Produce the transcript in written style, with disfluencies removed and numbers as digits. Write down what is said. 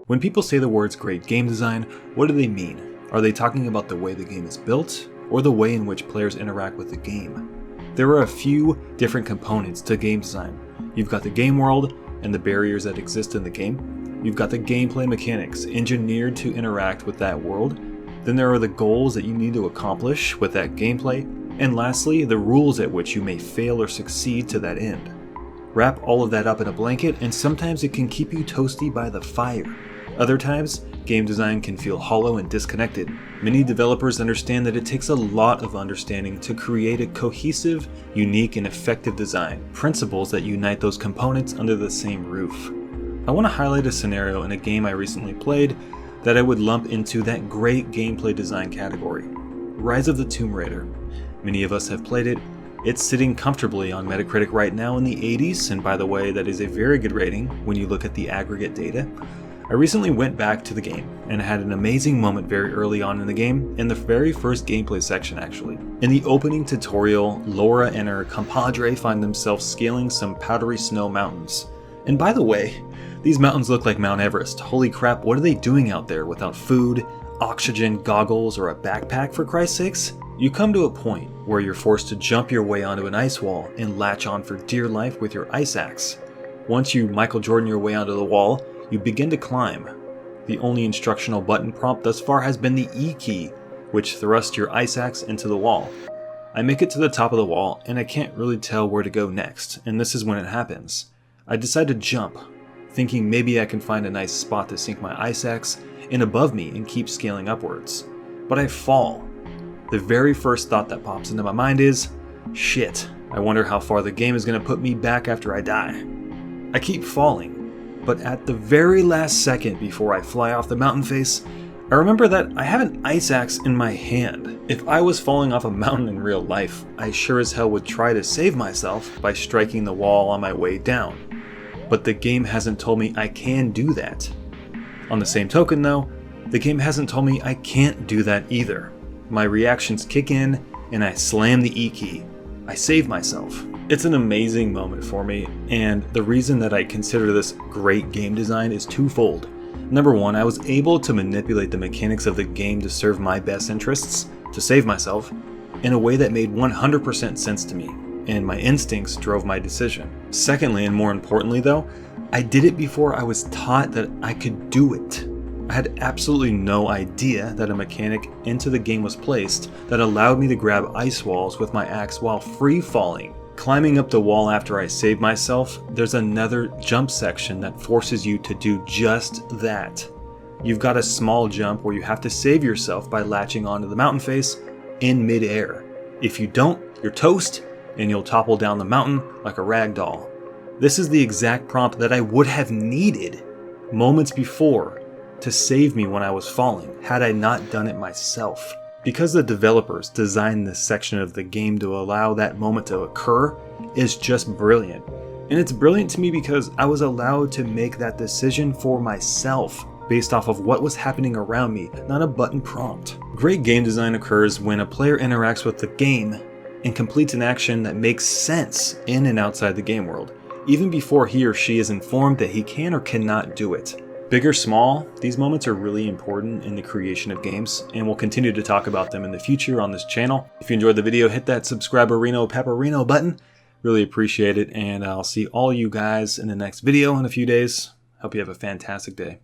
When people say the words great game design, what do they mean? Are they talking about the way the game is built, or the way in which players interact with the game? There are a few different components to game design. You've got the game world and the barriers that exist in the game. You've got the gameplay mechanics engineered to interact with that world. Then there are the goals that you need to accomplish with that gameplay. And lastly, the rules at which you may fail or succeed to that end. Wrap all of that up in a blanket, and sometimes it can keep you toasty by the fire. Other times, game design can feel hollow and disconnected. Many developers understand that it takes a lot of understanding to create a cohesive, unique, and effective design, principles that unite those components under the same roof. I want to highlight a scenario in a game I recently played that I would lump into that great gameplay design category. Rise of the Tomb Raider. Many of us have played it. It's sitting comfortably on Metacritic right now in the 80s, and by the way, that is a very good rating when you look at the aggregate data. I recently went back to the game and had an amazing moment very early on in the game, in the very first gameplay section actually. In the opening tutorial, Laura and her compadre find themselves scaling some powdery snow mountains. And by the way, these mountains look like Mount Everest. Holy crap, what are they doing out there without food, oxygen, goggles, or a backpack for Christ's sakes? You come to a point where you're forced to jump your way onto an ice wall and latch on for dear life with your ice axe. Once you Michael Jordan your way onto the wall, you begin to climb. The only instructional button prompt thus far has been the E key, which thrusts your ice axe into the wall. I make it to the top of the wall and I can't really tell where to go next, and this is when it happens. I decide to jump, thinking maybe I can find a nice spot to sink my ice axe in above me and keep scaling upwards. But I fall. The very first thought that pops into my mind is, shit, I wonder how far the game is going to put me back after I die. I keep falling. But at the very last second before I fly off the mountain face, I remember that I have an ice axe in my hand. If I was falling off a mountain in real life, I sure as hell would try to save myself by striking the wall on my way down. But the game hasn't told me I can do that. On the same token though, the game hasn't told me I can't do that either. My reactions kick in and I slam the E key. I save myself. It's an amazing moment for me, and the reason that I consider this great game design is twofold. Number one, I was able to manipulate the mechanics of the game to serve my best interests, to save myself, in a way that made 100% sense to me, and my instincts drove my decision. Secondly, and more importantly though, I did it before I was taught that I could do it. I had absolutely no idea that a mechanic into the game was placed that allowed me to grab ice walls with my axe while free falling. Climbing up the wall after I save myself, there's another jump section that forces you to do just that. You've got a small jump where you have to save yourself by latching onto the mountain face in midair. If you don't, you're toast and you'll topple down the mountain like a rag doll. This is the exact prompt that I would have needed moments before to save me when I was falling, had I not done it myself. Because the developers designed this section of the game to allow that moment to occur is just brilliant. And it's brilliant to me because I was allowed to make that decision for myself based off of what was happening around me, not a button prompt. Great game design occurs when a player interacts with the game and completes an action that makes sense in and outside the game world, even before he or she is informed that he can or cannot do it. Big or small, these moments are really important in the creation of games, and we'll continue to talk about them in the future on this channel. If you enjoyed the video, hit that subscribe-a-rino pepperino button. Really appreciate it, and I'll see all you guys in the next video in a few days. Hope you have a fantastic day.